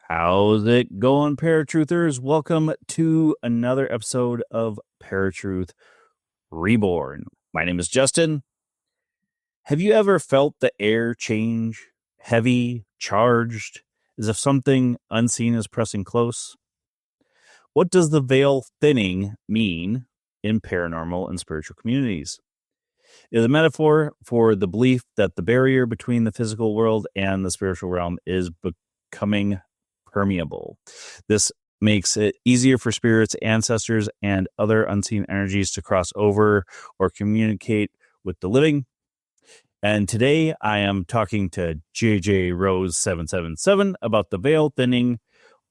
How's it going, Paratruthers? Welcome to another episode of Paratruth Reborn. My name is Justin. Have you ever felt the air change, heavy, charged, as if something unseen is pressing close? What does the veil thinning mean in paranormal and spiritual communities? It is a metaphor for the belief that the barrier between the physical world and the spiritual realm is becoming permeable. This makes it easier for spirits, ancestors, and other unseen energies to cross over or communicate with the living. And today I am talking to JJRose777 about the veil thinning,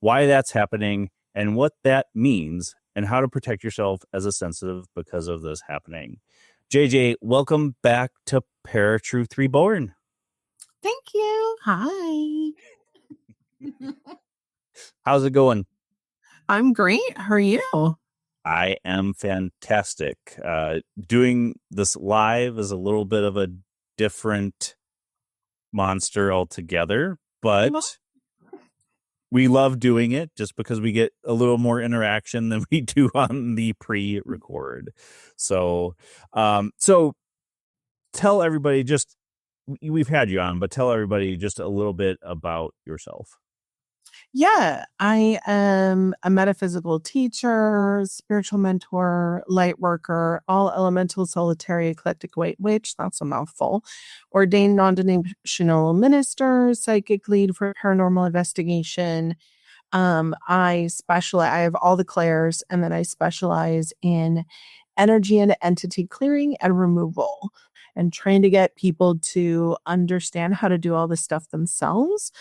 why that's happening, and what that means, and how to protect yourself as a sensitive because of this happening. JJ, welcome back to Paratruth Reborn. Thank you. Hi. How's it going? I'm great. How are you? I am fantastic. Doing this live is a little bit of a different monster altogether, but we love doing it just because we get a little more interaction than we do on the pre-record. So tell everybody, just, we've had you on, but tell everybody just a little bit about yourself. Yeah, I am a metaphysical teacher, spiritual mentor, light worker, all elemental, solitary, eclectic, white witch. That's a mouthful. Ordained non-denominational minister, psychic lead for paranormal investigation. I have all the clairs, and then I specialize in energy and entity clearing and removal, and trying to get people to understand how to do all this stuff themselves.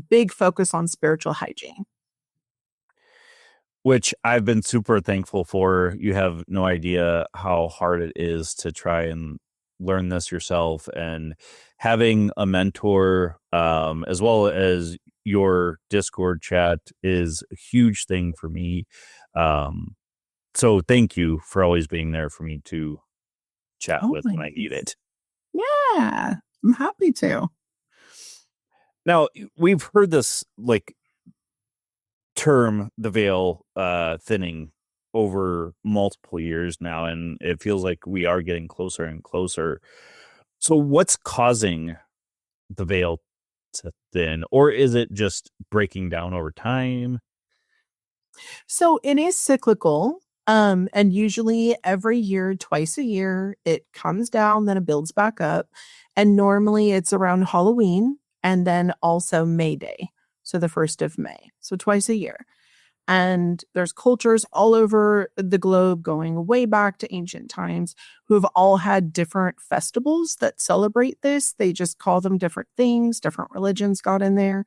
Big focus on spiritual hygiene. Which I've been super thankful for. You have no idea how hard it is to try and learn this yourself, and having a mentor as well as your Discord chat is a huge thing for me. So thank you for always being there for me to chat with when I need it. Yeah, I'm happy to. Now, we've heard this term, the veil thinning, over multiple years now, and it feels like we are getting closer and closer. So what's causing the veil to thin, or is it just breaking down over time? So it is cyclical. And usually every year, twice a year, it comes down, then it builds back up. And normally it's around Halloween and then also May Day. So the 1st of May. So twice a year. And there's cultures all over the globe going way back to ancient times who have all had different festivals that celebrate this. They just call them different things. Different religions got in there.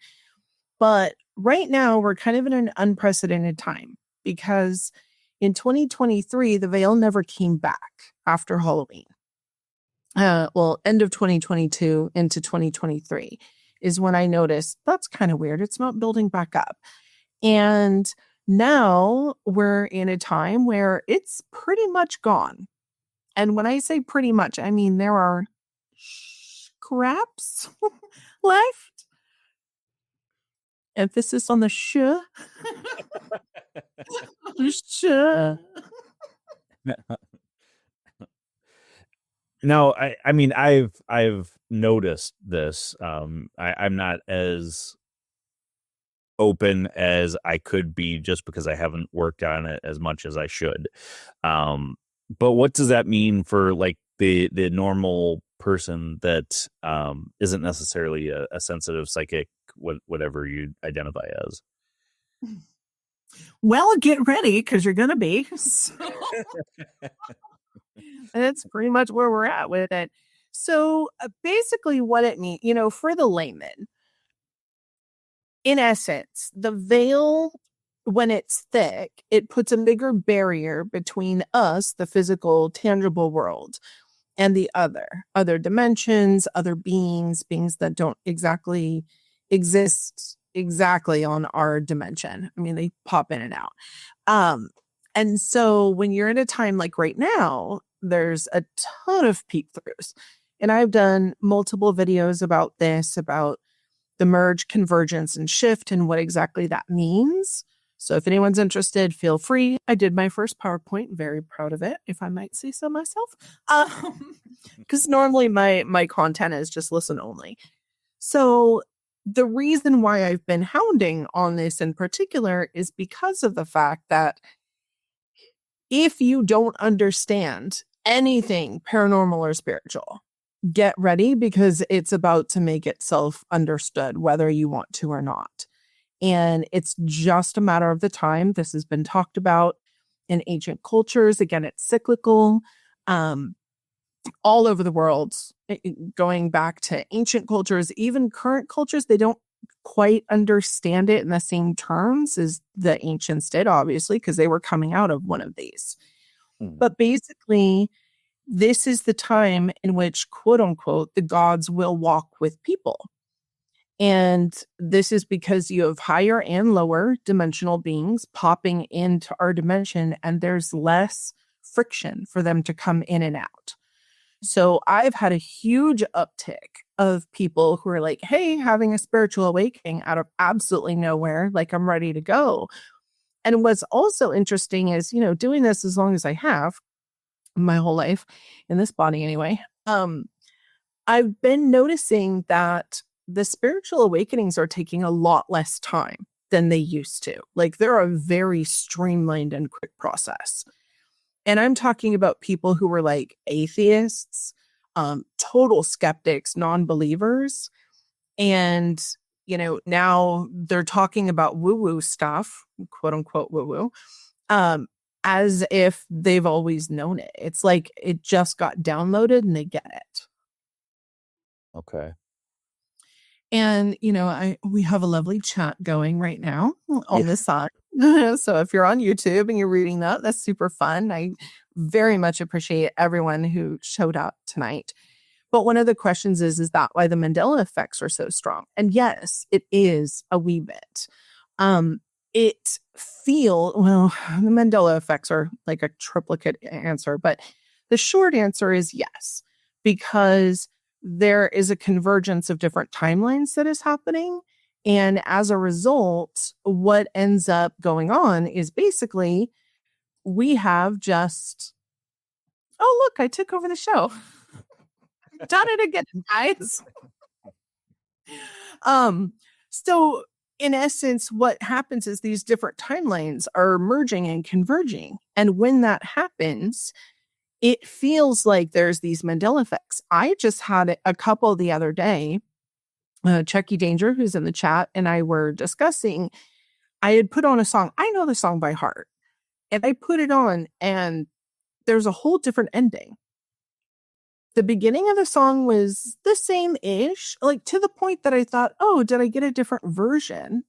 But right now we're kind of in an unprecedented time because in 2023, the veil never came back after Halloween. End of 2022 into 2023 is when I noticed that's kind of weird. It's not building back up. And now we're in a time where it's pretty much gone. And when I say pretty much, I mean there are scraps left. Emphasis on the sh. No, I mean, I've noticed this. I'm not as open as I could be just because I haven't worked on it as much as I should. But what does that mean for the normal person that isn't necessarily a sensitive psychic, whatever you identify as? Well, get ready because you're going to be. So. And that's pretty much where we're at with it. So basically what it means, for the layman, in essence, the veil when it's thick, it puts a bigger barrier between us, the physical, tangible world, and the other dimensions, other beings that don't exactly exist exactly on our dimension. I mean, they pop in and out. And so when you're in a time like right now, there's a ton of peek throughs. And I've done multiple videos about this, about the merge, convergence, and shift, and what exactly that means. So if anyone's interested, feel free. I did my first PowerPoint, very proud of it, if I might say so myself. Because normally my content is just listen only. So the reason why I've been hounding on this in particular is because of the fact that if you don't understand anything paranormal or spiritual, get ready, because it's about to make itself understood, whether you want to or not. And it's just a matter of the time. This has been talked about in ancient cultures. Again, it's cyclical, all over the world, going back to ancient cultures, even current cultures. They don't quite understand it in the same terms as the ancients did, obviously, because they were coming out of one of these. But basically, this is the time in which, quote unquote, the gods will walk with people. And this is because you have higher and lower dimensional beings popping into our dimension, and there's less friction for them to come in and out. So I've had a huge uptick of people who are like, hey, having a spiritual awakening out of absolutely nowhere, like I'm ready to go. And what's also interesting is, doing this as long as I have, my whole life, in this body anyway, I've been noticing that the spiritual awakenings are taking a lot less time than they used to. Like, they're a very streamlined and quick process. And I'm talking about people who were like atheists, total skeptics, non-believers. And, now they're talking about woo-woo stuff, quote unquote woo-woo, as if they've always known it. It's like it just got downloaded and they get it. Okay. And, we have a lovely chat going right now on this side. So if you're on YouTube and you're reading that, that's super fun. I very much appreciate everyone who showed up tonight. But one of the questions is that why the Mandela effects are so strong? And yes, it is a wee bit. The Mandela effects are like a triplicate answer, but the short answer is yes, because there is a convergence of different timelines that is happening. And as a result, what ends up going on is basically we have just, oh, look, I took over the show. Done it again, guys. So in essence, what happens is these different timelines are merging and converging. And when that happens, it feels like there's these Mandela effects. I just had a couple the other day. Chucky Danger, who's in the chat, and I were discussing, I had put on a song. I know the song by heart. And I put it on, and there's a whole different ending. The beginning of the song was the same-ish, like to the point that I thought, oh, did I get a different version?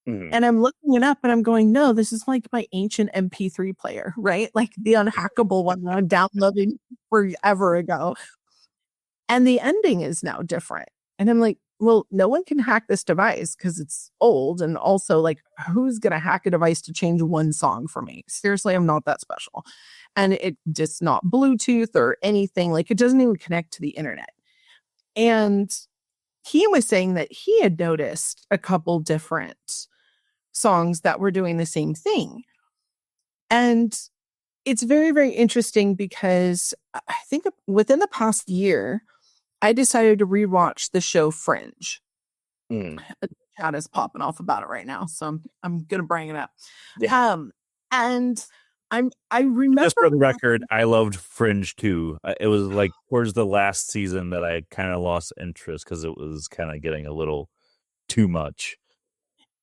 And I'm looking it up and I'm going, no, this is like my ancient MP3 player, right? Like the unhackable one that I'm downloading forever ago. And the ending is now different. And I'm like, well, no one can hack this device because it's old. And also, like, who's going to hack a device to change one song for me? Seriously, I'm not that special. And it's just not Bluetooth or anything. Like, it doesn't even connect to the internet. And he was saying that he had noticed a couple different songs that were doing the same thing. And it's very, very interesting because I think within the past year, I decided to rewatch the show Fringe. The chat is popping off about it right now, so I'm gonna bring it up. Yeah. And I remember, just for the record, I loved Fringe too. It was like towards the last season that I kind of lost interest because it was kind of getting a little too much.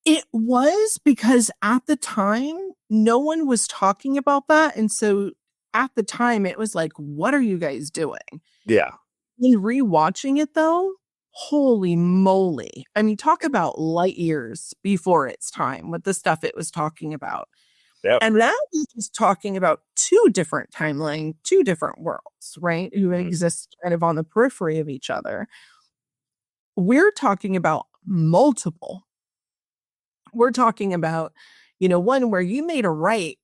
It was, because at the time, no one was talking about that. And so at the time, it was like, what are you guys doing? Yeah. In rewatching it, though, Holy moly. I mean, talk about light years before its time with the stuff it was talking about. Yep. And now he's talking about two different timelines, two different worlds, right? Who exist kind of on the periphery of each other. We're talking about multiple. We're talking about, one where you made a right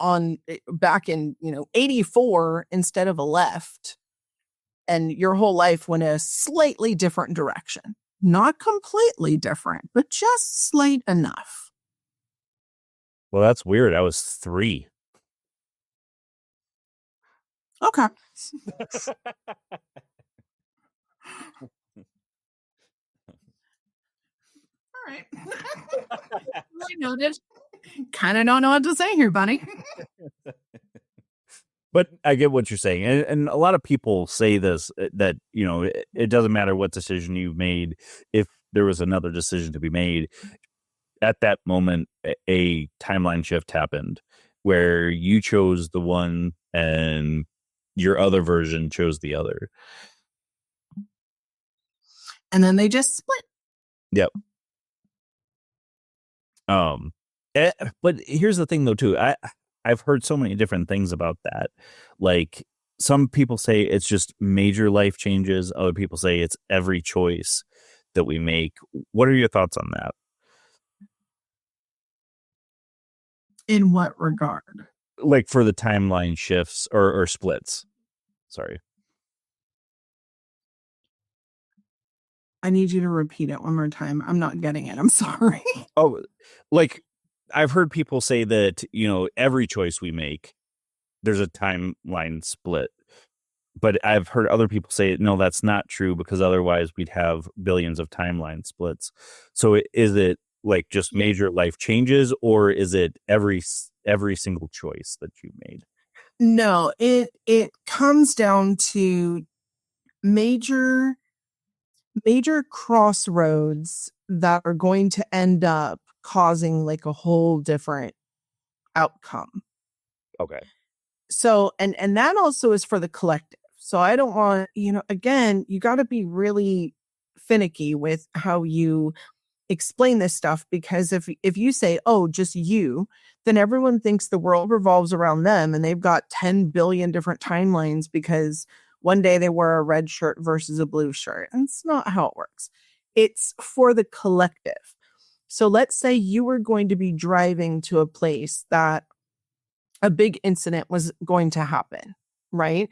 on back in, 84 instead of a left. And your whole life went a slightly different direction. Not completely different, but just slight enough. Well, that's weird. I was 3. Okay. All right. I noted. Kind of don't know what to say here, buddy. But I get what you're saying. And a lot of people say this, that, it doesn't matter what decision you've made. If there was another decision to be made, at that moment, a timeline shift happened where you chose the one and your other version chose the other. And then they just split. Yep. But here's the thing, though, too. I've heard so many different things about that. Like, some people say it's just major life changes. Other people say it's every choice that we make. What are your thoughts on that? In what regard? Like for the timeline shifts or splits. Sorry. I need you to repeat it one more time. I'm not getting it. I'm sorry. Oh, like I've heard people say that, every choice we make, there's a timeline split. But I've heard other people say, no, that's not true, because otherwise we'd have billions of timeline splits. So is it like just major life changes, or is it every single choice that you made? No, it comes down to major crossroads that are going to end up causing like a whole different outcome. Okay. So, and that also is for the collective. So I don't want, again, you got to be really finicky with how you explain this stuff, because if you say, oh, just you, then everyone thinks the world revolves around them and they've got 10 billion different timelines because one day they wear a red shirt versus a blue shirt. And it's not how it works. It's for the collective. So let's say you were going to be driving to a place that a big incident was going to happen, right?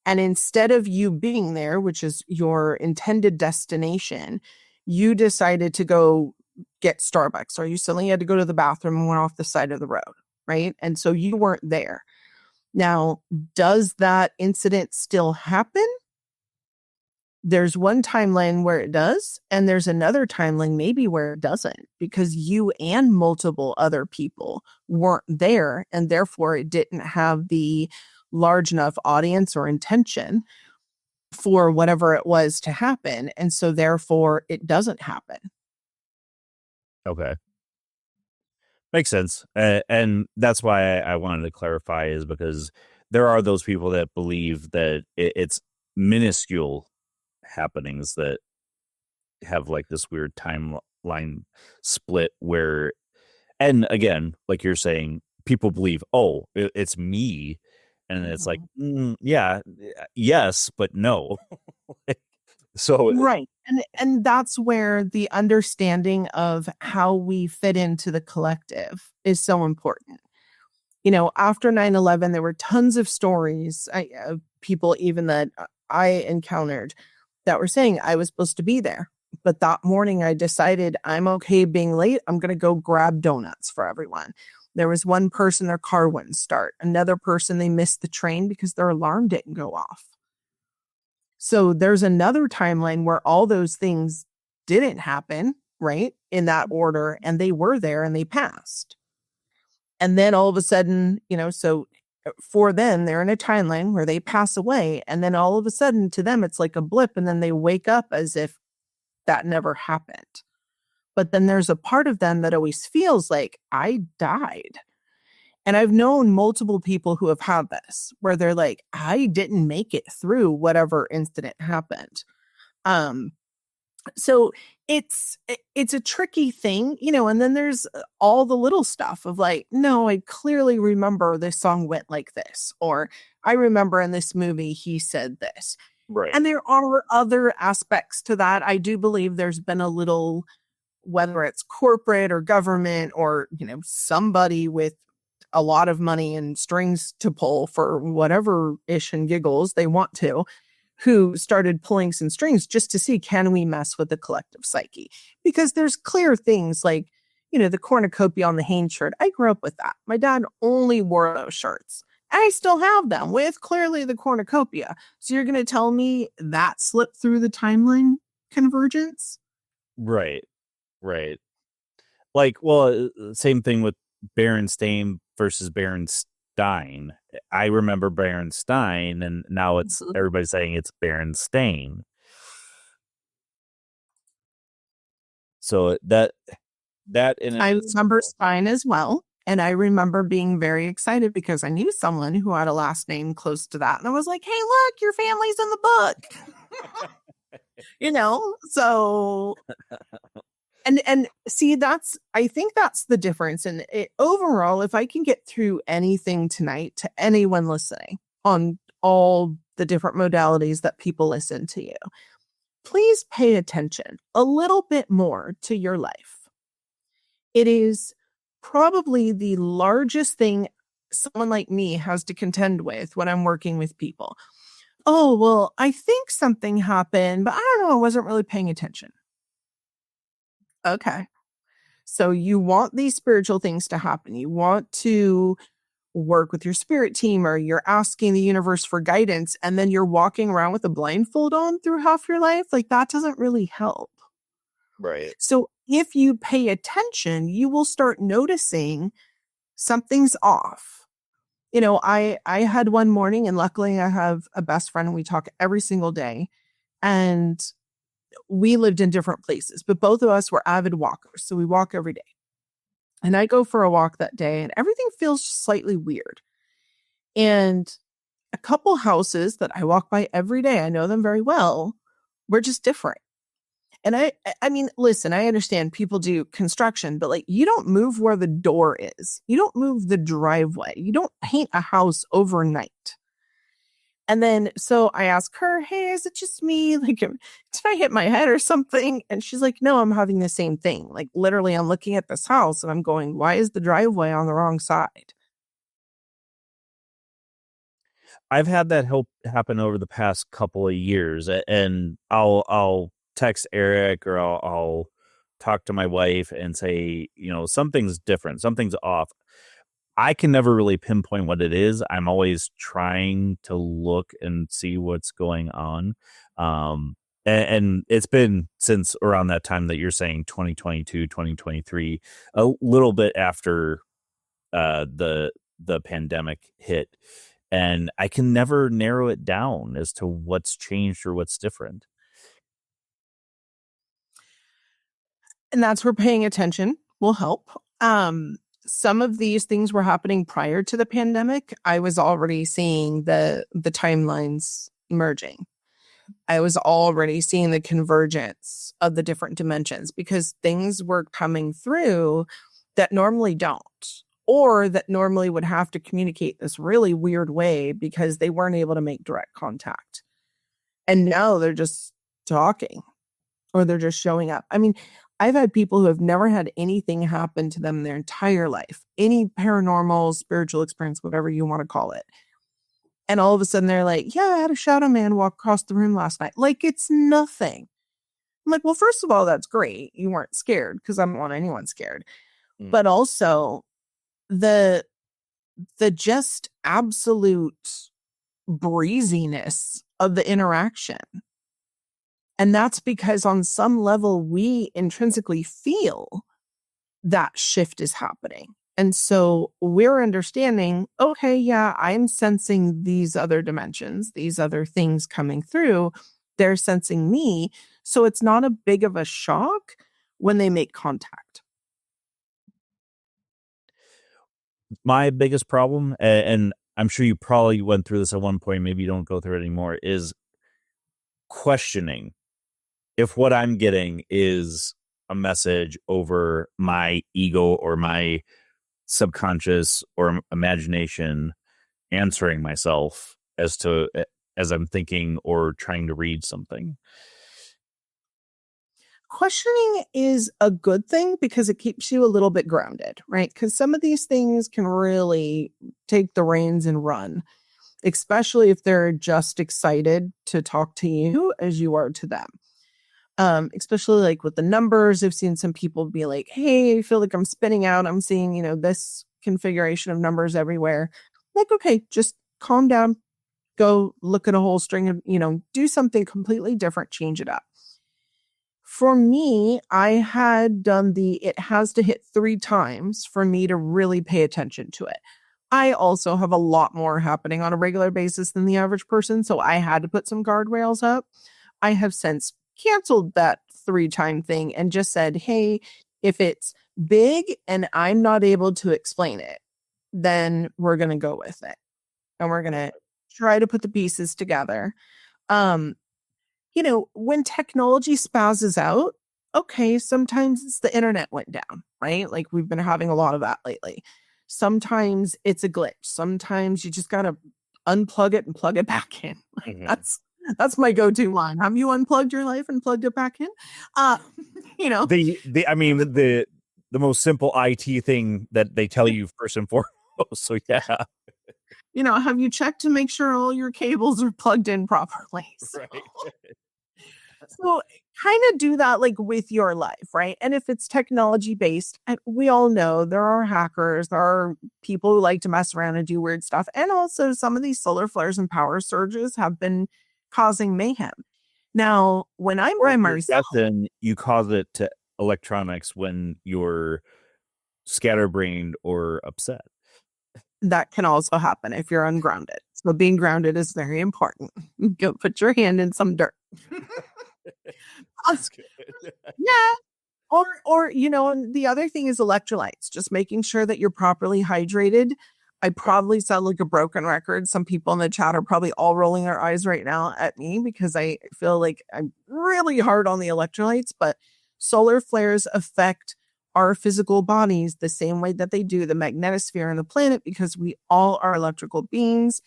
And instead of you being there, which is your intended destination, you decided to go get Starbucks, or you suddenly had to go to the bathroom and went off the side of the road, right? And so you weren't there. Now, does that incident still happen? There's one timeline where it does, and there's another timeline maybe where it doesn't, because you and multiple other people weren't there, and therefore it didn't have the large enough audience or intention for whatever it was to happen. And so therefore it doesn't happen. Okay. Makes sense. And that's why I wanted to clarify, is because there are those people that believe that it's minuscule happenings that have like this weird timeline split where, and again, like you're saying, people believe, oh, it's me. And it's like, yeah, yes, but no. So right. And that's where the understanding of how we fit into the collective is so important. After 9/11, there were tons of stories, people even that I encountered, that were saying I was supposed to be there. But that morning I decided I'm okay being late. I'm going to go grab donuts for everyone. There was one person, their car wouldn't start. Another person, they missed the train because their alarm didn't go off. So there's another timeline where all those things didn't happen, right, in that order, and they were there and they passed. And then all of a sudden, so for them, they're in a timeline where they pass away. And then all of a sudden to them, it's like a blip. And then they wake up as if that never happened. But then there's a part of them that always feels like I died. And I've known multiple people who have had this, where they're like, I didn't make it through whatever incident happened. So it's a tricky thing, and then there's all the little stuff of like, no, I clearly remember this song went like this, or I remember in this movie he said this. Right. And there are other aspects to that. I do believe there's been a little, whether it's corporate or government or, somebody with a lot of money and strings to pull for whatever ish and giggles they want to, who started pulling some strings just to see, can we mess with the collective psyche? Because there's clear things like, the cornucopia on the Hanes shirt. I grew up with that. My dad only wore those shirts. I still have them with clearly the cornucopia. So you're going to tell me that slipped through the timeline convergence? Right. Like, well, same thing with Berenstain versus Berenstein. I remember Berenstein, and now it's everybody's saying it's Berenstain. So that in I remember Stein as well. And I remember being very excited because I knew someone who had a last name close to that. And I was like, hey, look, your family's in the book. So and see, I think that's the difference. And overall, if I can get through anything tonight to anyone listening on all the different modalities that people listen to you, please pay attention a little bit more to your life. It is probably the largest thing someone like me has to contend with when I'm working with people. Oh, well, I think something happened, but I don't know. I wasn't really paying attention. Okay. So you want these spiritual things to happen. You want to work with your spirit team, or you're asking the universe for guidance, and then you're walking around with a blindfold on through half your life. Like, that doesn't really help. Right. So if you pay attention, you will start noticing something's off. I had one morning, and luckily I have a best friend and we talk every single day, and we lived in different places, but both of us were avid walkers. So we walk every day. And I go for a walk that day and everything feels slightly weird. And a couple houses that I walk by every day, I know them very well, were just different. And I mean, listen, I understand people do construction, but like, you don't move where the door is. You don't move the driveway. You don't paint a house overnight. And then, so I ask her, hey, is it just me? Like, did I hit my head or something? And she's like, no, I'm having the same thing. Like, literally, I'm looking at this house and I'm going, why is the driveway on the wrong side? I've had that happen over the past couple of years, and I'll text Erik, or I'll talk to my wife and say, something's different, something's off. I can never really pinpoint what it is. I'm always trying to look and see what's going on. And it's been since around that time that you're saying 2022, 2023, a little bit after the pandemic hit. And I can never narrow it down as to what's changed or what's different. And that's where paying attention will help. Some of these things were happening prior to the pandemic. I was already seeing the timelines merging. I was already seeing the convergence of the different dimensions, because things were coming through that normally don't, or that normally would have to communicate this really weird way because they weren't able to make direct contact. And now they're just talking, or they're just showing up. I mean, I've had people who have never had anything happen to them their entire life, any paranormal, spiritual experience, whatever you want to call it. And all of a sudden they're like, yeah, I had a shadow man walk across the room last night. Like, it's nothing. I'm like, well, first of all, that's great. You weren't scared, because I don't want anyone scared. But also the just absolute breeziness of the interaction. And that's because on some level, we intrinsically feel that shift is happening. And so we're understanding, okay, yeah, I'm sensing these other dimensions, these other things coming through. They're sensing me. So it's not a big of a shock when they make contact. My biggest problem, and I'm sure you probably went through this at one point, maybe you don't go through it anymore, is questioning. if what I'm getting is a message over my ego or my subconscious or imagination answering myself as I'm thinking or trying to read something. Questioning is a good thing because it keeps you a little bit grounded, right? Because some of these things can really take the reins and run, especially if they're just excited to talk to you as you are to them. Especially like with the numbers, I've seen some people be like, hey, I feel like I'm spinning out. I'm seeing, this configuration of numbers everywhere. Like, okay, just calm down, go look at a whole string of, do something completely different, change it up. For me, I had done it has to hit 3 times for me to really pay attention to it. I also have a lot more happening on a regular basis than the average person, so I had to put some guardrails up. I have since canceled that 3-time thing and just said, hey, if it's big and I'm not able to explain it, then we're going to go with it. And we're going to try to put the pieces together. When technology spazzes out, okay, sometimes it's the internet went down, right? Like we've been having a lot of that lately. Sometimes it's a glitch. Sometimes you just got to unplug it and plug it back in. Mm-hmm. That's my go-to line. Have you unplugged your life and plugged it back in? The most simple IT thing that they tell you first and foremost. So yeah. Have you checked to make sure all your cables are plugged in properly? Right. So kind of do that like with your life, right? And if it's technology based, we all know there are hackers, there are people who like to mess around and do weird stuff. And also some of these solar flares and power surges have been causing mayhem. Now, when I'm by myself, then you cause it to electronics when you're scatterbrained or upset. That can also happen if you're ungrounded. So being grounded is very important. Go put your hand in some dirt. That's good. Yeah. Or and the other thing is electrolytes, just making sure that you're properly hydrated. I probably sound like a broken record. Some people in the chat are probably all rolling their eyes right now at me because I feel like I'm really hard on the electrolytes, but solar flares affect our physical bodies the same way that they do the magnetosphere and the planet because we all are electrical beings.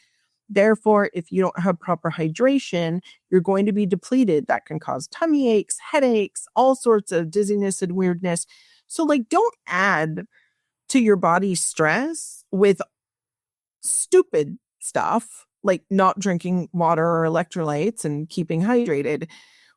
Therefore, if you don't have proper hydration, you're going to be depleted. That can cause tummy aches, headaches, all sorts of dizziness and weirdness. So, don't add to your body's stress with stupid stuff like not drinking water or electrolytes and keeping hydrated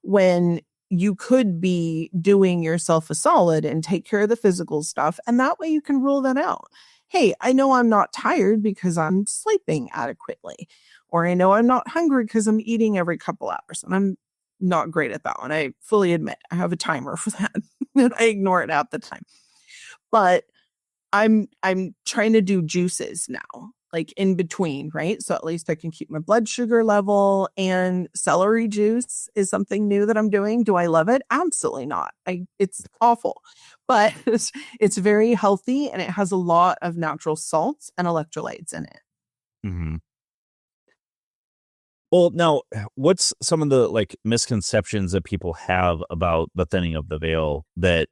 when you could be doing yourself a solid and take care of the physical stuff. And that way you can rule that out. Hey, I know I'm not tired because I'm sleeping adequately, or I know I'm not hungry because I'm eating every couple hours. And I'm not great at that one. I fully admit I have a timer for that and I ignore it at the time. But I'm trying to do juices now, like in between, right? So at least I can keep my blood sugar level, and celery juice is something new that I'm doing. Do I love it? Absolutely not. It's awful, but it's very healthy and it has a lot of natural salts and electrolytes in it. Mm-hmm. Well, now, what's some of the misconceptions that people have about the thinning of the veil that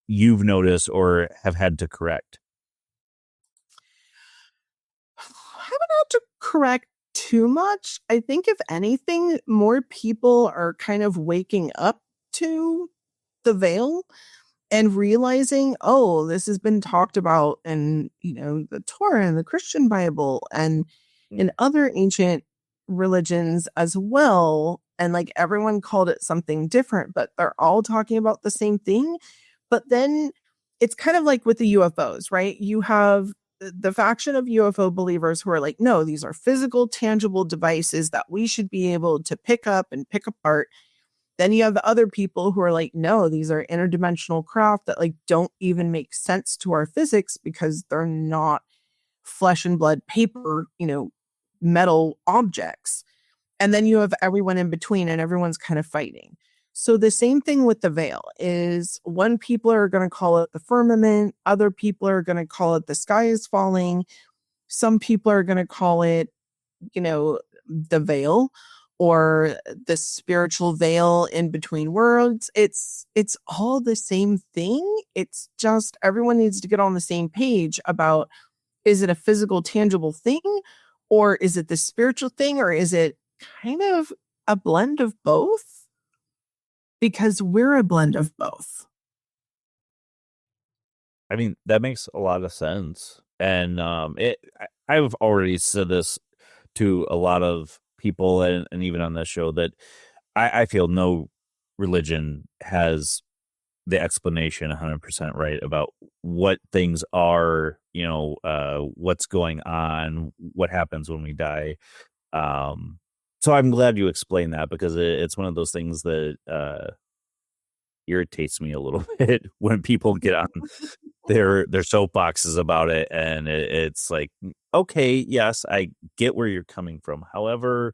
you've noticed or have had to correct? I haven't had to correct too much. I think if anything, more people are kind of waking up to the veil and realizing, oh, this has been talked about in, the Torah and the Christian Bible and in other ancient religions as well. And everyone called it something different, but they're all talking about the same thing. But then it's kind of like with the UFOs, right? You have the faction of UFO believers who are like, no, these are physical, tangible devices that we should be able to pick up and pick apart. Then you have the other people who are like, no, these are interdimensional craft that don't even make sense to our physics because they're not flesh and blood paper, metal objects. And then you have everyone in between and everyone's kind of fighting. So the same thing with the veil is one people are going to call it the firmament. Other people are going to call it the sky is falling. Some people are going to call it, the veil. or the spiritual veil in between worlds. It's all the same thing. It's just everyone needs to get on the same page about, is it a physical, tangible thing, or is it the spiritual thing, or is it kind of a blend of both? Because we're a blend of both. I mean, that makes a lot of sense. And I've already said this to a lot of people, and even on this show, that I feel no religion has the explanation 100% right about what things are, what's going on, what happens when we die. So I'm glad you explained that, because it's one of those things that irritates me a little bit when people get on their soapboxes about it, and it's like, okay, yes, I get where you're coming from. However,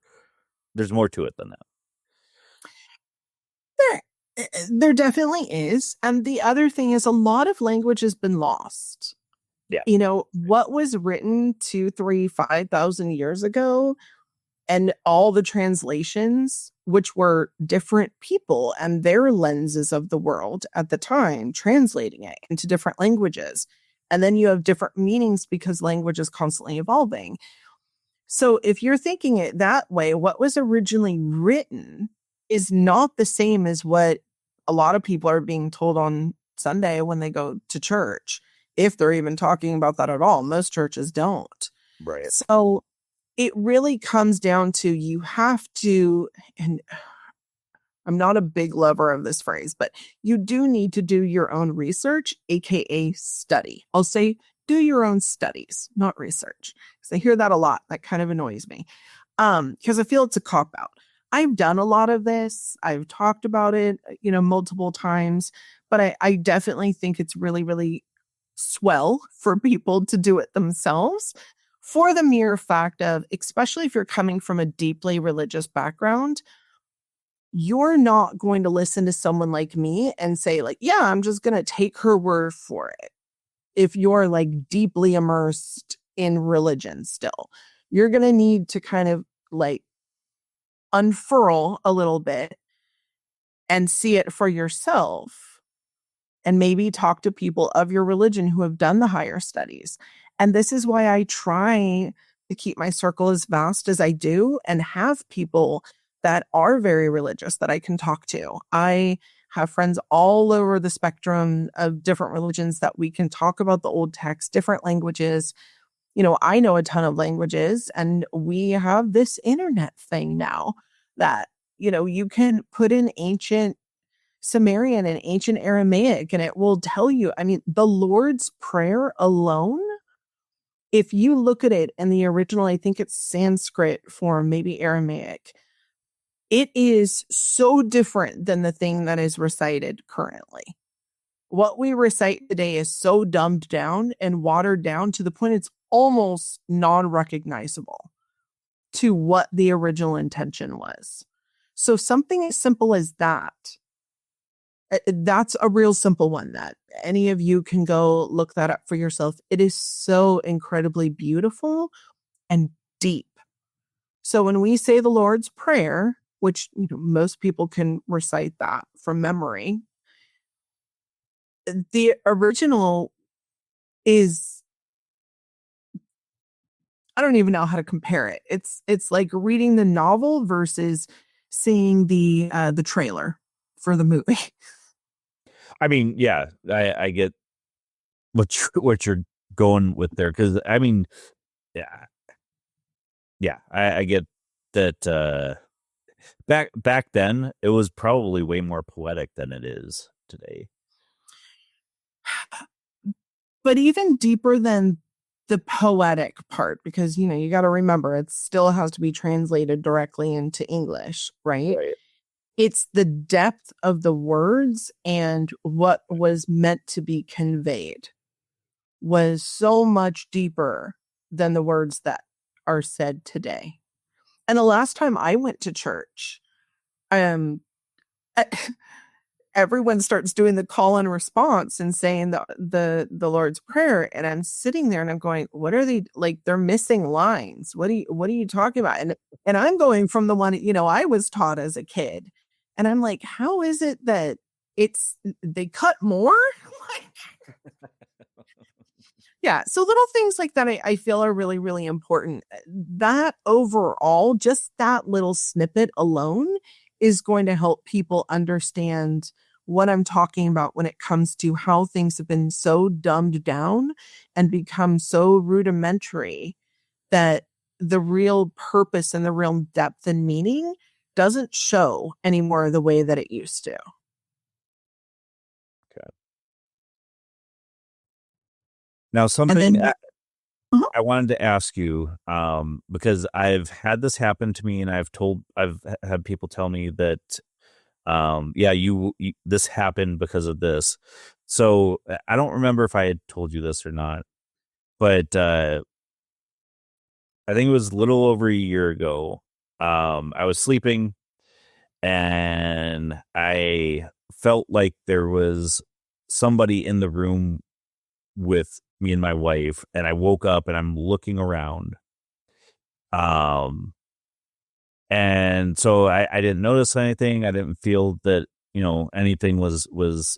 there's more to it than that. There definitely is. And the other thing is, a lot of language has been lost. Yeah. What was written 2, 3, 5,000 years ago, and all the translations, which were different people and their lenses of the world at the time, translating it into different languages. And then you have different meanings because language is constantly evolving. So if you're thinking it that way, what was originally written is not the same as what a lot of people are being told on Sunday when they go to church, if they're even talking about that at all. Most churches don't. Right. So it really comes down to, you have to, and I'm not a big lover of this phrase, but you do need to do your own research, aka study. I'll say do your own studies, not research, because I hear that a lot. That kind of annoys me, because I feel it's a cop out. I've done a lot of this. I've talked about it, multiple times, but I definitely think it's really, really swell for people to do it themselves, for the mere fact of, especially if you're coming from a deeply religious background, you're not going to listen to someone like me and say, like, yeah, I'm just going to take her word for it. If you're like deeply immersed in religion still, you're going to need to kind of like unfurl a little bit and see it for yourself, and maybe talk to people of your religion who have done the higher studies. And this is why I try to keep my circle as vast as I do, and have people that are very religious that I can talk to. I have friends all over the spectrum of different religions that we can talk about the old text, different languages. I know a ton of languages, and we have this internet thing now that, you can put in ancient Sumerian and ancient Aramaic, and it will tell you. I mean, the Lord's Prayer alone, if you look at it in the original, I think it's Sanskrit form, maybe Aramaic, it is so different than the thing that is recited currently. What we recite today is so dumbed down and watered down to the point it's almost non-recognizable to what the original intention was. So something as simple as that's a real simple one that any of you can go look that up for yourself. It is so incredibly beautiful and deep. So when we say the Lord's Prayer, which most people can recite that from memory, the original is, I don't even know how to compare it. It's like reading the novel versus seeing the trailer for the movie. I mean, yeah, I get what you're going with there, because I mean, yeah, I get that. Back then, it was probably way more poetic than it is today. But even deeper than the poetic part, because you got to remember, it still has to be translated directly into English, right? Right. It's the depth of the words, and what was meant to be conveyed was so much deeper than the words that are said today. And the last time I went to church, I everyone starts doing the call and response and saying the Lord's Prayer, and I'm sitting there and I'm going, what are they like? They're missing lines. What are you talking about? And I'm going from the one, I was taught as a kid, and I'm like, how is it that they cut more? Yeah. So little things like that, I feel are really, really important. That overall, just that little snippet alone is going to help people understand what I'm talking about when it comes to how things have been so dumbed down and become so rudimentary that the real purpose and the real depth and meaning doesn't show anymore the way that it used to. Okay. Now, something I wanted to ask you, because I've had this happen to me, and I've had people tell me that, yeah, you this happened because of this. So I don't remember if I had told you this or not, but I think it was a little over a year ago. I was sleeping, and I felt like there was somebody in the room with me and my wife, and I woke up and I'm looking around. And so I didn't notice anything. I didn't feel that, anything was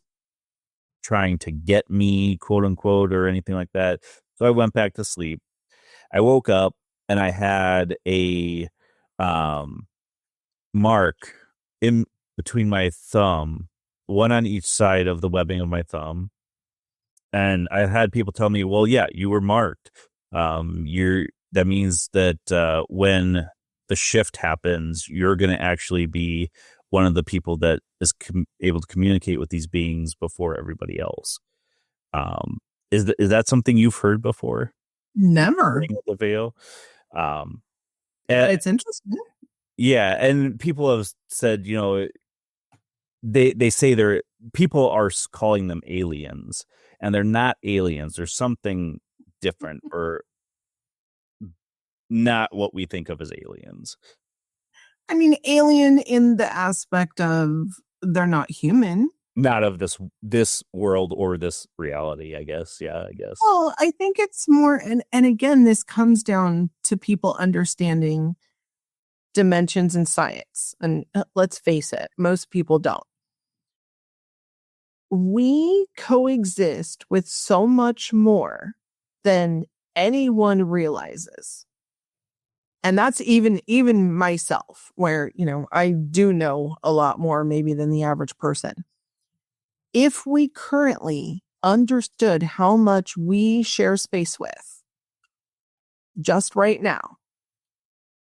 trying to get me, quote unquote, or anything like that. So I went back to sleep. I woke up and I had a mark in between my thumb, one on each side of the webbing of my thumb. And I had people tell me, well, yeah, you were marked. That means that when the shift happens, you're going to actually be one of the people that is able to communicate with these beings before everybody else. Is that something you've heard before? Never. The veil. It's interesting. Yeah, and people have said, they say people are calling them aliens, and they're not aliens. There's something different, or not what we think of as aliens. I mean, alien in the aspect of they're not human. Not of this world or this reality, I guess. Yeah, I guess. Well, I think it's more, and again, this comes down to people understanding dimensions in science. And let's face it, most people don't. We coexist with so much more than anyone realizes. And that's even myself, where, I do know a lot more maybe than the average person. If we currently understood how much we share space with just right now,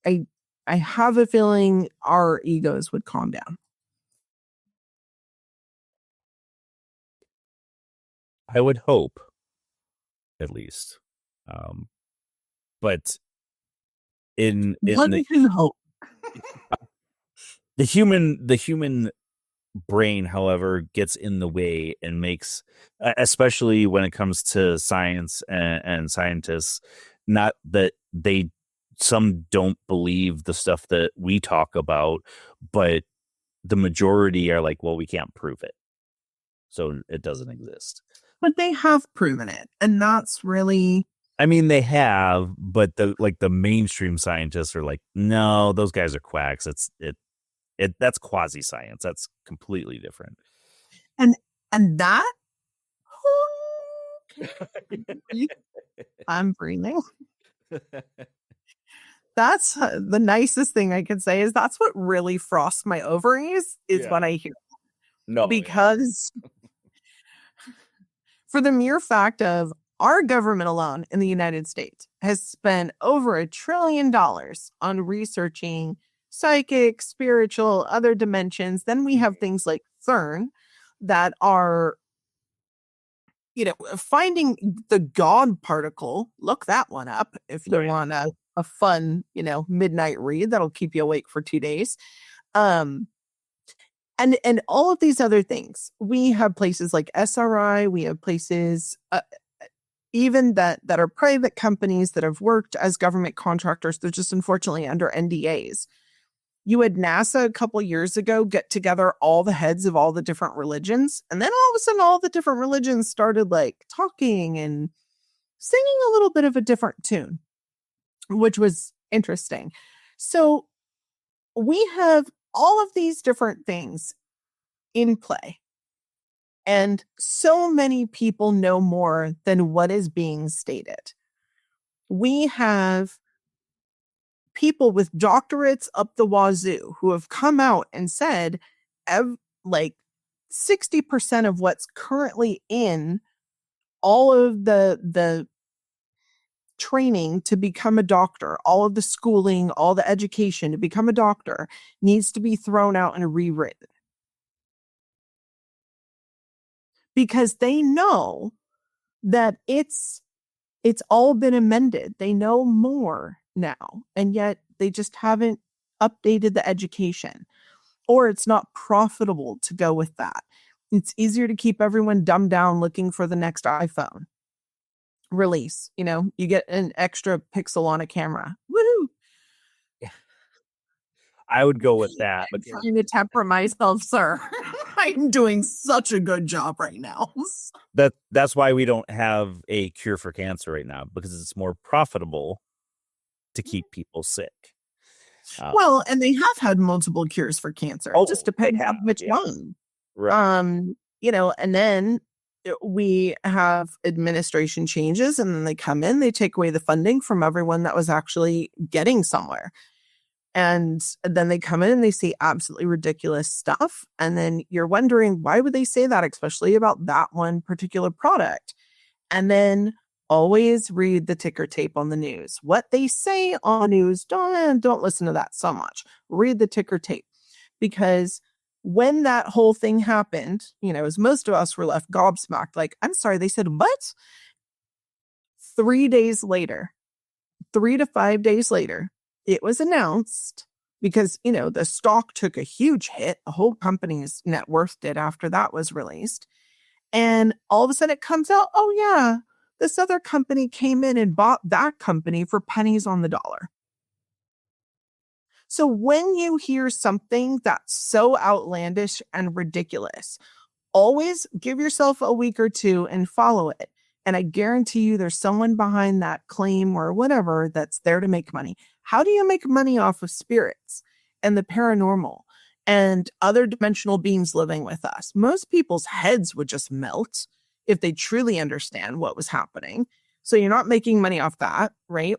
I have a feeling our egos would calm down. I would hope, at least. But in hope. the human brain, however, gets in the way and makes, especially when it comes to science and scientists, not that some don't believe the stuff that we talk about, but the majority are like, well, we can't prove it, so it doesn't exist. But they have proven it, and that's really, I mean, they have, but the mainstream scientists are like, no, those guys are quacks. That's quasi science. That's completely different. And that I'm breathing. That's the nicest thing I could say is that's what really frosts my ovaries is when I hear. No, because for the mere fact of our government alone in the United States has spent over $1 trillion on researching psychic, spiritual, other dimensions. Then we have things like CERN that are, finding the God particle. Look that one up if you want a fun, midnight read that'll keep you awake for 2 days. And all of these other things. We have places like SRI. We have places even that are private companies that have worked as government contractors. They're just unfortunately under NDAs. You had NASA a couple years ago get together all the heads of all the different religions. And then all of a sudden, all the different religions started like talking and singing a little bit of a different tune, which was interesting. So we have all of these different things in play. And so many people know more than what is being stated. We have people with doctorates up the wazoo who have come out and said, like 60% of what's currently in all of the training to become a doctor, all of the schooling, all the education to become a doctor needs to be thrown out and rewritten. Because they know that it's all been amended. They know more now, and yet they just haven't updated the education, or it's not profitable to go with that. It's easier to keep everyone dumbed down looking for the next iPhone release. You know, you get an extra pixel on a camera. Woohoo! I would go with that. I'm trying to temper myself, sir. I'm doing such a good job right now. That's why we don't have a cure for cancer right now, because it's more profitable to keep people sick. Well, and they have had multiple cures for cancer. Just depending on which one. Right. You know, and then we have administration changes, and then they come in, they take away the funding from everyone that was actually getting somewhere. And then they come in and they say absolutely ridiculous stuff. And then you're wondering, why would they say that, especially about that one particular product? And then always read the ticker tape on the news. What they say on news, don't listen to that so much. Read the ticker tape. Because when that whole thing happened, you know, as most of us were left gobsmacked, like, I'm sorry, they said what? 3 days later, 3 to 5 days later, it was announced, because, you know, the stock took a huge hit. The whole company's net worth did after that was released. And all of a sudden it comes out, oh yeah, this other company came in and bought that company for pennies on the dollar. So when you hear something that's so outlandish and ridiculous, always give yourself a week or two and follow it. And I guarantee you there's someone behind that claim or whatever that's there to make money. How do you make money off of spirits and the paranormal and other dimensional beings living with us? Most people's heads would just melt if they truly understand what was happening. So you're not making money off that, right?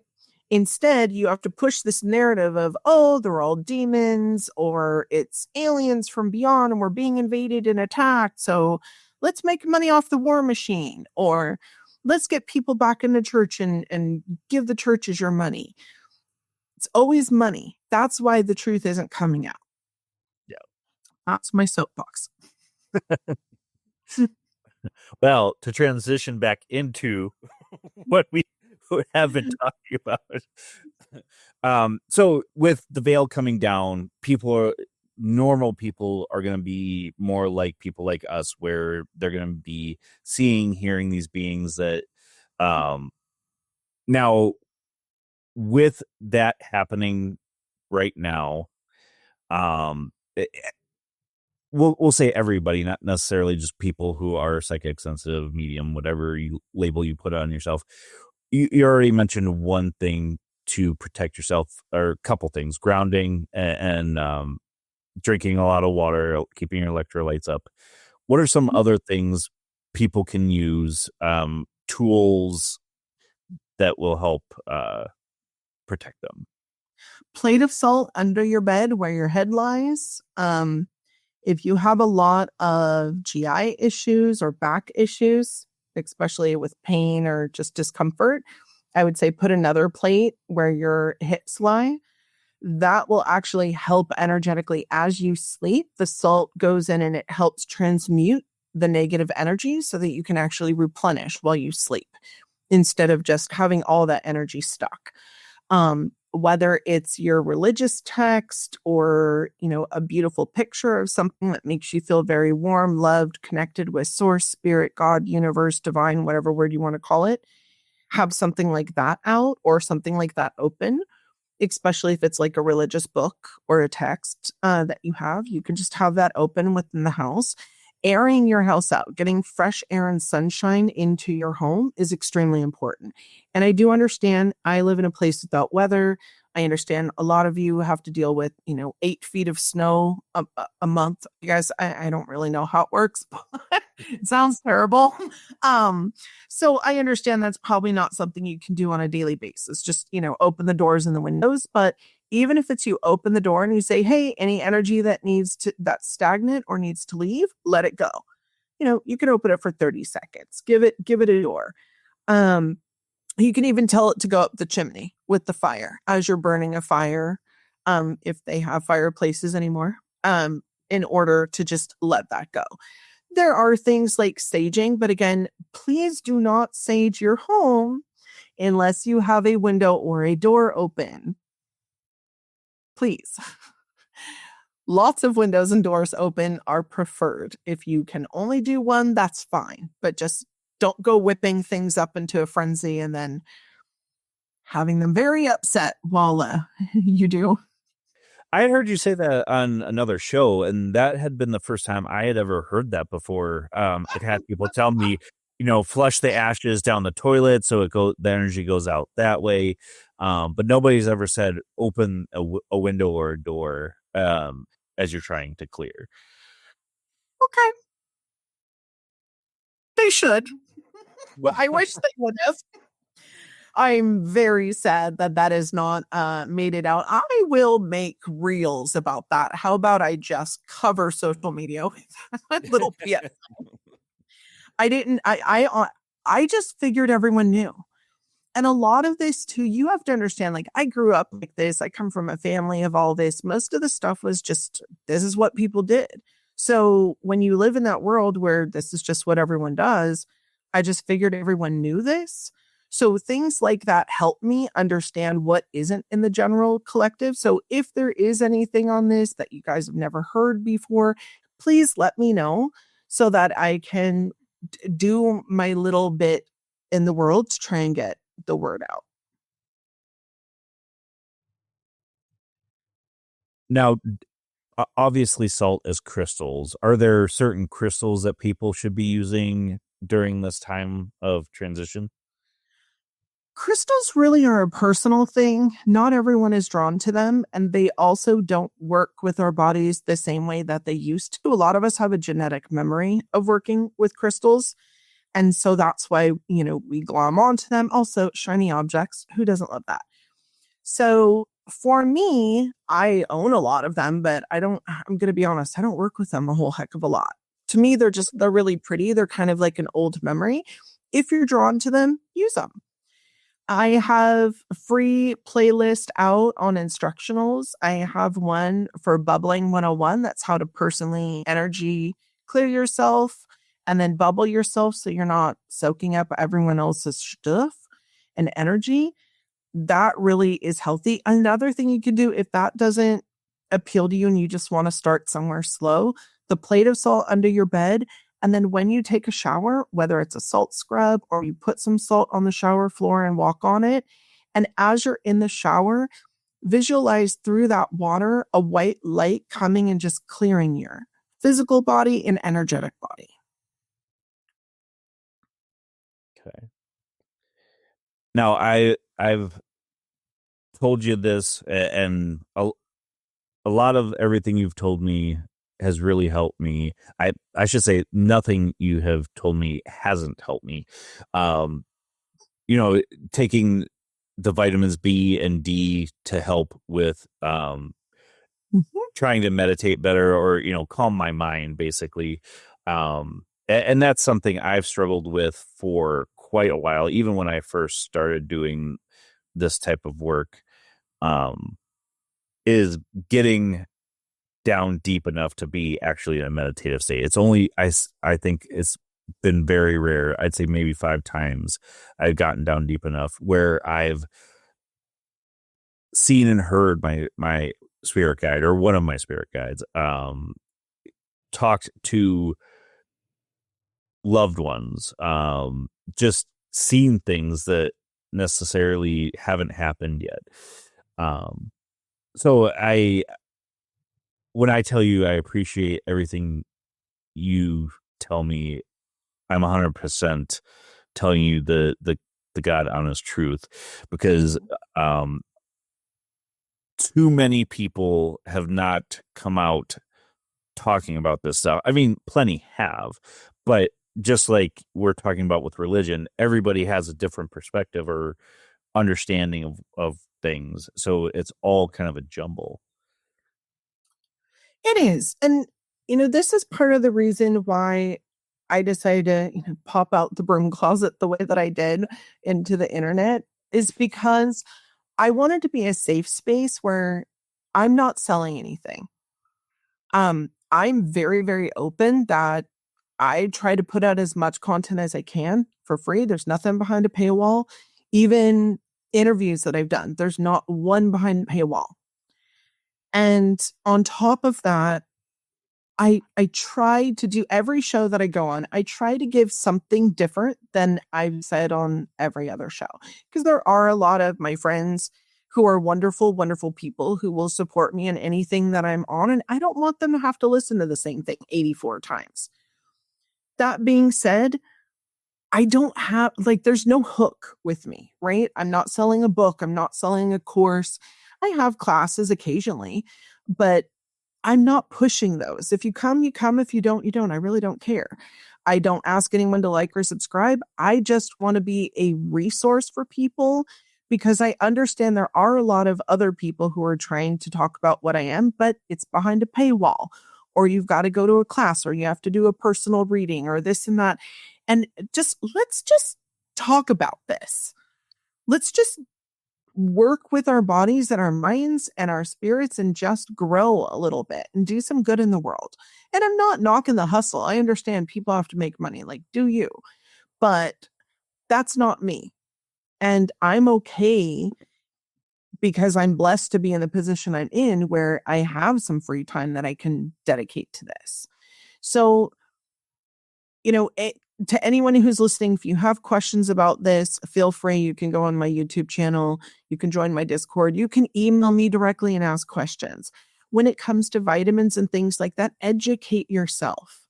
Instead, you have to push this narrative of, oh, they're all demons, or it's aliens from beyond and we're being invaded and attacked. So let's make money off the war machine, or let's get people back into church and give the churches your money. It's always money. That's why the truth isn't coming out. Yeah. That's my soapbox. Well, to transition back into what we have been talking about. So with the veil coming down, normal people are going to be more like people like us, where they're going to be seeing, hearing these beings that, now with that happening right now, we'll say everybody, not necessarily just people who are psychic, sensitive, medium, whatever label you put on yourself. You already mentioned one thing to protect yourself, or a couple things: grounding and drinking a lot of water, keeping your electrolytes up. What are some other things people can use, tools that will help protect them? Plate of salt under your bed where your head lies. If you have a lot of GI issues or back issues, especially with pain or just discomfort, I would say put another plate where your hips lie. That will actually help energetically as you sleep. The salt goes in and it helps transmute the negative energy so that you can actually replenish while you sleep, instead of just having all that energy stuck. Whether it's your religious text or, you know, a beautiful picture of something that makes you feel very warm, loved, connected with source, spirit, God, universe, divine, whatever word you want to call it, have something like that out or something like that open especially if it's like a religious book or a text that you have. You can just have that open within the house. Airing your house out, getting fresh air and sunshine into your home is extremely important. And I do understand I live in a place without weather. I understand a lot of you have to deal with, 8 feet of snow a month. You guys, I don't really know how it works, but it sounds terrible. So I understand that's probably not something you can do on a daily basis. Just, open the doors and the windows. But even if it's you open the door and you say, hey, any energy that's stagnant or needs to leave, let it go. You can open it for 30 seconds. Give it a door. You can even tell it to go up the chimney with the fire as you're burning a fire, if they have fireplaces anymore, in order to just let that go. There are things like saging, but again, please do not sage your home unless you have a window or a door open. Please. Lots of windows and doors open are preferred. If you can only do one, that's fine. But just don't go whipping things up into a frenzy and then having them very upset while you do. I had heard you say that on another show, and that had been the first time I had ever heard that before. It had people tell me, flush the ashes down the toilet so the energy goes out that way. But nobody's ever said open a window or a door as you're trying to clear. Okay. They should. Well, I wish they would have. I'm very sad that is not made it out. I will make reels about that. How about I just cover social media with a little PS? I just figured everyone knew. And a lot of this too, you have to understand, like I grew up like this. I come from a family of all this. Most of the stuff was just, this is what people did. So when you live in that world where this is just what everyone does, I just figured everyone knew this. So things like that help me understand what isn't in the general collective. So if there is anything on this that you guys have never heard before, please let me know so that I can do my little bit in the world to try and get the word out. Now, obviously, salt is crystals. Are there certain crystals that people should be using during this time of transition? Crystals really are a personal thing. Not everyone is drawn to them, and they also don't work with our bodies the same way that they used to. A lot of us have a genetic memory of working with crystals. And so that's why, we glom onto them. Also, shiny objects. Who doesn't love that? So for me, I own a lot of them, but I'm going to be honest, I don't work with them a whole heck of a lot. To me, they're really pretty. They're kind of like an old memory. If you're drawn to them, use them. I have a free playlist out on instructionals. I have one for Bubbling 101. That's how to personally energy clear yourself and then bubble yourself so you're not soaking up everyone else's stuff and energy. That really is healthy. Another thing you can do if that doesn't appeal to you and you just want to start somewhere slow, the plate of salt under your bed. And then when you take a shower, whether it's a salt scrub or you put some salt on the shower floor and walk on it, and as you're in the shower, visualize through that water a white light coming and just clearing your physical body and energetic body. Okay. Now, I've told you this, and a lot of everything you've told me has really helped me. I should say nothing you have told me hasn't helped me. Taking the vitamins B and D to help with trying to meditate better or, calm my mind basically. And that's something I've struggled with for quite a while, even when I first started doing this type of work, is getting down deep enough to be actually in a meditative state. It's only, I think it's been very rare. I'd say maybe 5 times I've gotten down deep enough where I've seen and heard my spirit guide or one of my spirit guides, talked to loved ones, just seen things that necessarily haven't happened yet. So when I tell you I appreciate everything you tell me, I'm 100% telling you the God honest truth, because too many people have not come out talking about this stuff. I mean, plenty have, but just like we're talking about with religion, everybody has a different perspective or understanding of things. So it's all kind of a jumble. It is. And, this is part of the reason why I decided to pop out the broom closet the way that I did into the internet, is because I wanted to be a safe space where I'm not selling anything. I'm very, very open that I try to put out as much content as I can for free. There's nothing behind a paywall. Even interviews that I've done, there's not one behind a paywall. And on top of that, I try to do every show that I go on. I try to give something different than I've said on every other show, because there are a lot of my friends who are wonderful, wonderful people who will support me in anything that I'm on. And I don't want them to have to listen to the same thing 84 times. That being said, I don't have, there's no hook with me, right? I'm not selling a book. I'm not selling a course. I have classes occasionally, but I'm not pushing those. If you come, you come. If you don't, you don't. I really don't care. I don't ask anyone to like or subscribe. I just want to be a resource for people, because I understand there are a lot of other people who are trying to talk about what I am, but it's behind a paywall, or you've got to go to a class, or you have to do a personal reading, or this and that. And let's just talk about this. Let's just work with our bodies and our minds and our spirits and just grow a little bit and do some good in the world. And I'm not knocking the hustle. I understand people have to make money, do you? But that's not me. And I'm okay, because I'm blessed to be in the position I'm in where I have some free time that I can dedicate to this. So, to anyone who's listening, if you have questions about this, feel free. You can go on my YouTube channel. You can join my Discord. You can email me directly and ask questions. When it comes to vitamins and things like that, educate yourself.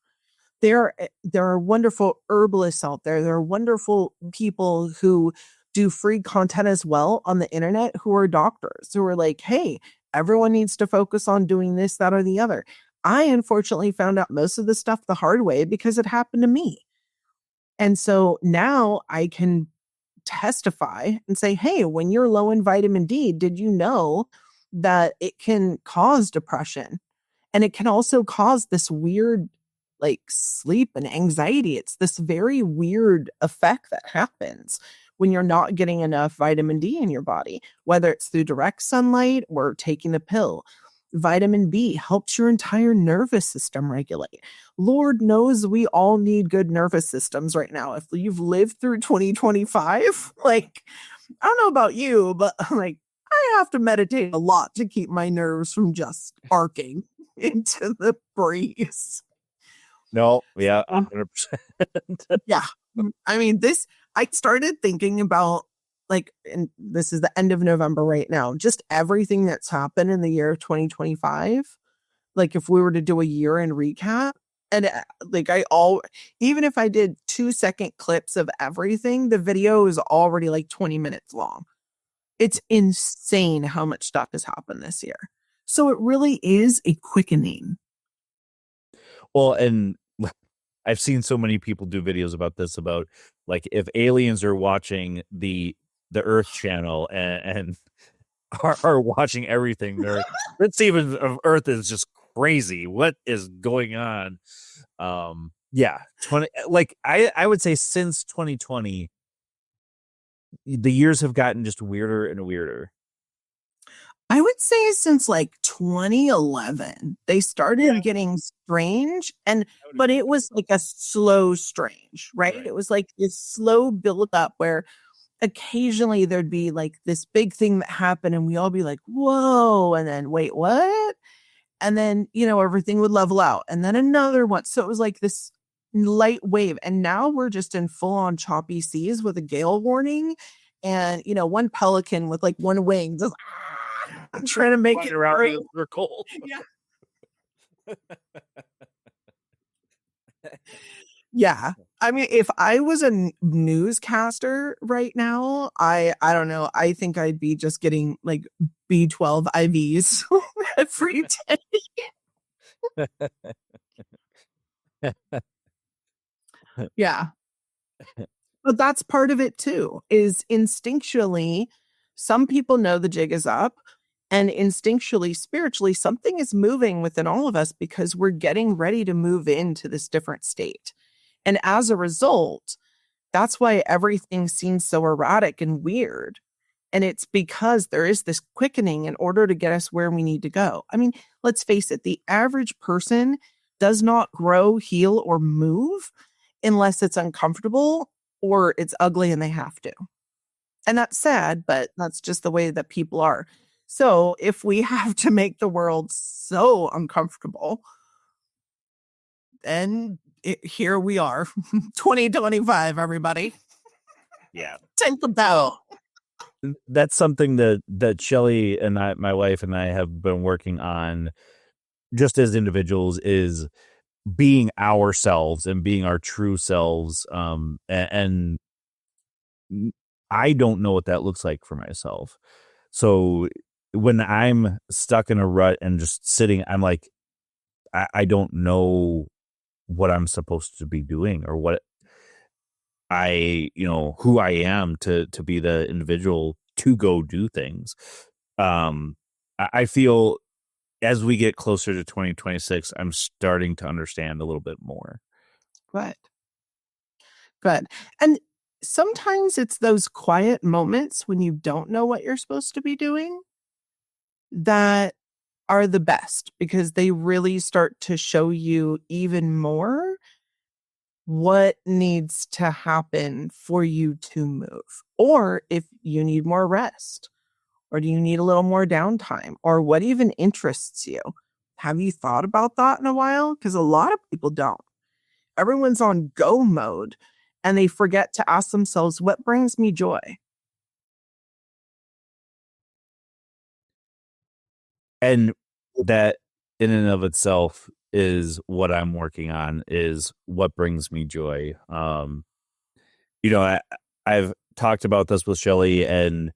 There are wonderful herbalists out there. There are wonderful people who do free content as well on the internet, who are doctors, who are like, hey, everyone needs to focus on doing this, that, or the other. I unfortunately found out most of the stuff the hard way because it happened to me. And so now I can testify and say, hey, when you're low in vitamin D, did you know that it can cause depression? And it can also cause this weird, sleep and anxiety. It's this very weird effect that happens when you're not getting enough vitamin D in your body, whether it's through direct sunlight or taking a pill. Vitamin B helps your entire nervous system regulate. Lord knows we all need good nervous systems right now. If you've lived through 2025, I don't know about you, but I have to meditate a lot to keep my nerves from just arcing into the breeze. No, yeah, 100%. Yeah. I mean, I started thinking about, and this is the end of November right now, just everything that's happened in the year of 2025. If we were to do a year in recap, and even if I did 2-second clips of everything, the video is already 20 minutes long. It's insane how much stuff has happened this year. So it really is a quickening. Well, and I've seen so many people do videos about this, about if aliens are watching the Earth channel and are watching everything, their even of Earth is just crazy. What is going on? Yeah, 20. I would say since 2020, the years have gotten just weirder and weirder. I would say since 2011, they started getting strange, but it was a slow strange, right? It was this slow build up where occasionally there'd be this big thing that happened and we all be like, whoa, and then wait, what? And then, everything would level out, and then another one. So it was this light wave. And now we're just in full on choppy seas with a gale warning. And, one pelican with one wing just I'm trying to make Run it around in through. a circle. Yeah. Yeah. I mean, if I was a newscaster right now, I don't know. I think I'd be just getting like B12 IVs every day. Yeah. But that's part of it too, is instinctually, some people know the jig is up, and instinctually, spiritually, something is moving within all of us because we're getting ready to move into this different state. And as a result, that's why everything seems so erratic and weird. And it's because there is this quickening in order to get us where we need to go. I mean, let's face it, the average person does not grow, heal, or move unless it's uncomfortable or it's ugly and they have to. And that's sad, but that's just the way that people are. So if we have to make the world so uncomfortable, then here we are, 2025, everybody. Yeah. Take the bell. That's something that Shelly and my wife and I have been working on just as individuals, is being ourselves and being our true selves. And I don't know what that looks like for myself. So when I'm stuck in a rut and just sitting, I'm like, I don't know what I'm supposed to be doing or what who I am to be the individual to go do things. I feel as we get closer to 2026, I'm starting to understand a little bit more. Good. Good. And sometimes it's those quiet moments when you don't know what you're supposed to be doing that are the best, because they really start to show you even more what needs to happen for you to move, or if you need more rest, or do you need a little more downtime, or what even interests you. Have you thought about that in a while? Because a lot of people don't. Everyone's on go mode and they forget to ask themselves, what brings me joy? And that in and of itself is what I'm working on, is what brings me joy. I've talked about this with Shelly, and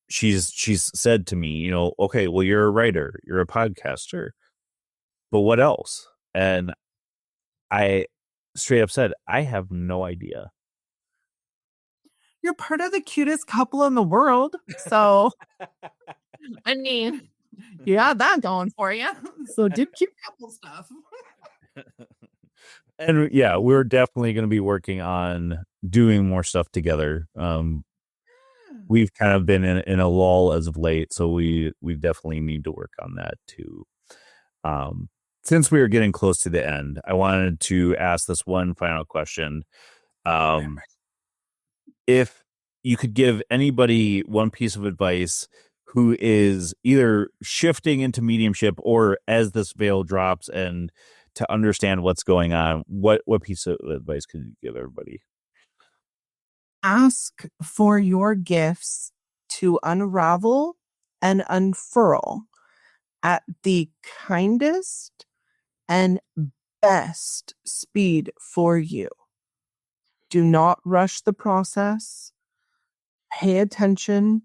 she's said to me, okay, well, you're a writer, you're a podcaster, but what else? And I straight up said, I have no idea. You're part of the cutest couple in the world. So, I mean, you got that going for you. So do cute couple stuff. And yeah, we're definitely going to be working on doing more stuff together. We've kind of been in a lull as of late, so we definitely need to work on that too. Since we are getting close to the end, I wanted to ask this one final question. If you could give anybody one piece of advice who is either shifting into mediumship or as this veil drops and to understand what's going on, what piece of advice could you give everybody? Ask for your gifts to unravel and unfurl at the kindest and best speed for you. Do not rush the process. Pay attention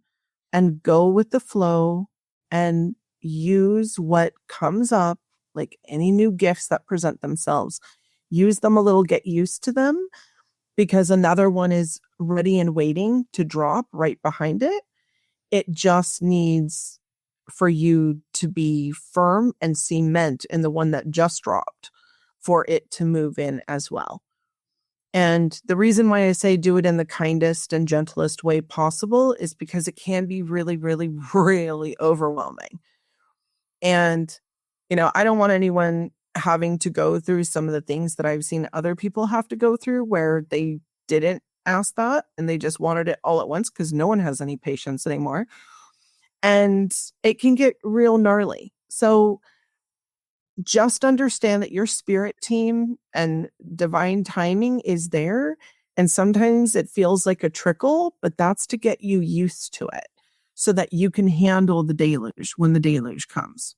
and go with the flow and use what comes up, like any new gifts that present themselves. Use them a little, get used to them, because another one is ready and waiting to drop right behind it. It just needs for you to be firm and cement in the one that just dropped for it to move in as well. And the reason why I say do it in the kindest and gentlest way possible is because it can be really, really, really overwhelming. And, I don't want anyone having to go through some of the things that I've seen other people have to go through, where they didn't ask that and they just wanted it all at once, because no one has any patience anymore. And it can get real gnarly. So just understand that your spirit team and divine timing is there. And sometimes it feels like a trickle, but that's to get you used to it. so that you can handle the deluge when the deluge comes.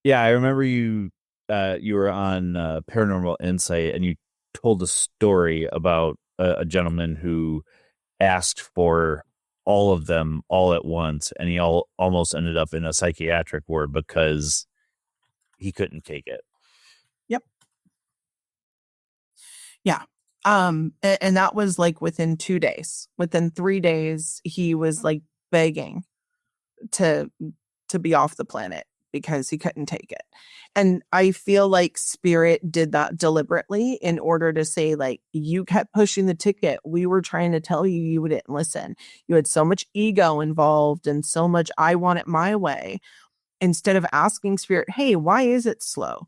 Yeah, I remember you were on Paranormal Insight, and you told a story about a gentleman who asked for all of them all at once, and he almost ended up in a psychiatric ward because he couldn't take it. Yep. Yeah. And that was like within 2 days. Within 3 days, he was like begging to be off the planet because he couldn't take it. And I feel like spirit did that deliberately in order to say, like, you kept pushing the ticket. We were trying to tell you, you didn't listen. You had so much ego involved and so much, I want it my way, instead of asking spirit, hey, why is it slow?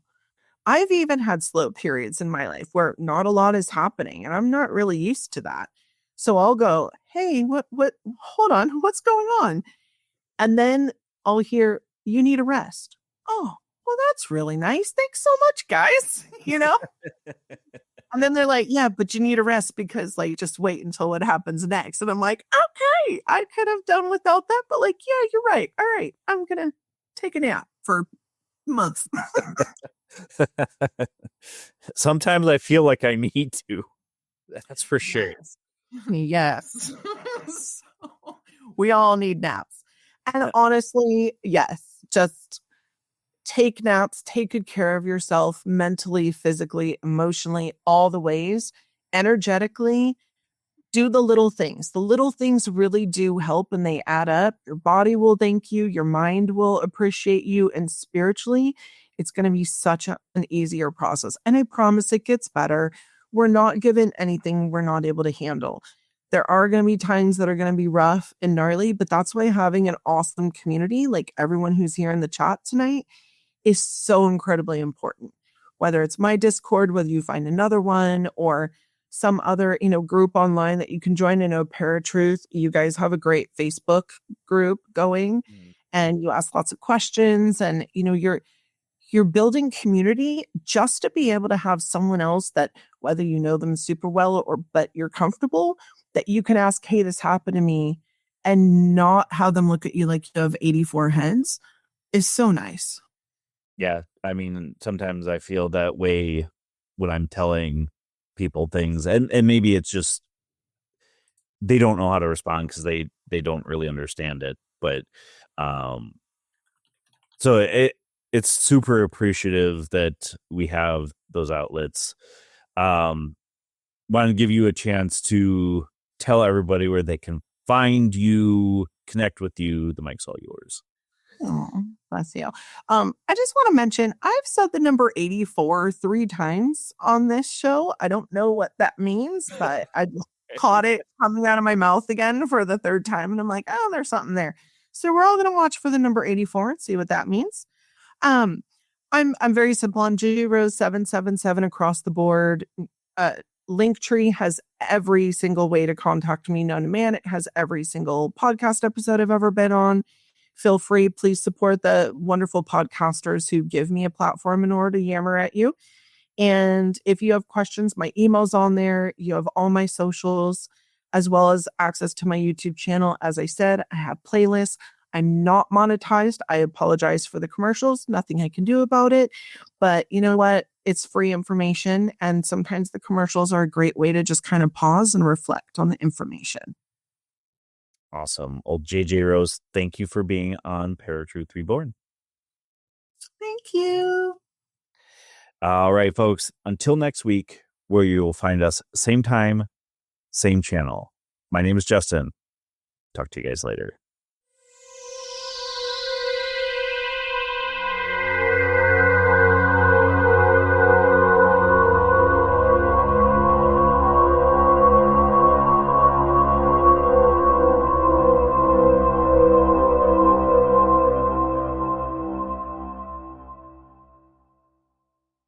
I've even had slow periods in my life where not a lot is happening and I'm not really used to that. So I'll go, hey, hold on, what's going on? And then I'll hear, you need a rest. Oh, well, that's really nice. Thanks so much, guys. And then they're like, yeah, but you need a rest because, like, just wait until what happens next. And I'm like, okay, I could have done without that. But, like, yeah, you're right. All right, I'm going to take a nap for months. Sometimes I feel like I need to. That's for sure. Yes. So, we all need naps. And honestly, yes, just take naps, take good care of yourself mentally, physically, emotionally, all the ways, energetically. Do the little things. The little things really do help and they add up. Your body will thank you, your mind will appreciate you, and spiritually, it's going to be such an easier process. And I promise it gets better. We're not given anything we're not able to handle. There are going to be times that are going to be rough and gnarly, but that's why having an awesome community like everyone who's here in the chat tonight is so incredibly important. Whether it's my Discord, whether you find another one or some other, group online that you can join. I know Paratruth, you guys have a great Facebook group going and you ask lots of questions and, you're building community just to be able to have someone else that, whether you know them super well but you're comfortable, that you can ask, hey, this happened to me, and not have them look at you like you have 84 heads is so nice. Yeah. I mean, sometimes I feel that way when I'm telling people things, and maybe it's just they don't know how to respond because they don't really understand it. But so it's super appreciative that we have those outlets. Want to give you a chance to tell everybody where they can find you, connect with you. The mic's all yours. Oh, bless you. I just want to mention I've said the number 84 3 times on this show. I don't know what that means, but I caught it coming out of my mouth again for the 3rd time, and I'm like, oh, there's something there. So we're all going to watch for the number 84 and see what that means. I'm very simple. I'm JJRose777 across the board. Linktree has every single way to contact me known to man. It has every single podcast episode I've ever been on. Feel free, please support the wonderful podcasters who give me a platform in order to yammer at you. And if you have questions, my email's on there. You have all my socials, as well as access to my YouTube channel. As I said, I have playlists. I'm not monetized. I apologize for the commercials. Nothing I can do about it. But you know what? It's free information. And sometimes the commercials are a great way to just kind of pause and reflect on the information. Awesome. Old JJRose, thank you for being on Paratruth Reborn. Thank you. All right, folks. Until next week, where you will find us same time, same channel. My name is Justin. Talk to you guys later.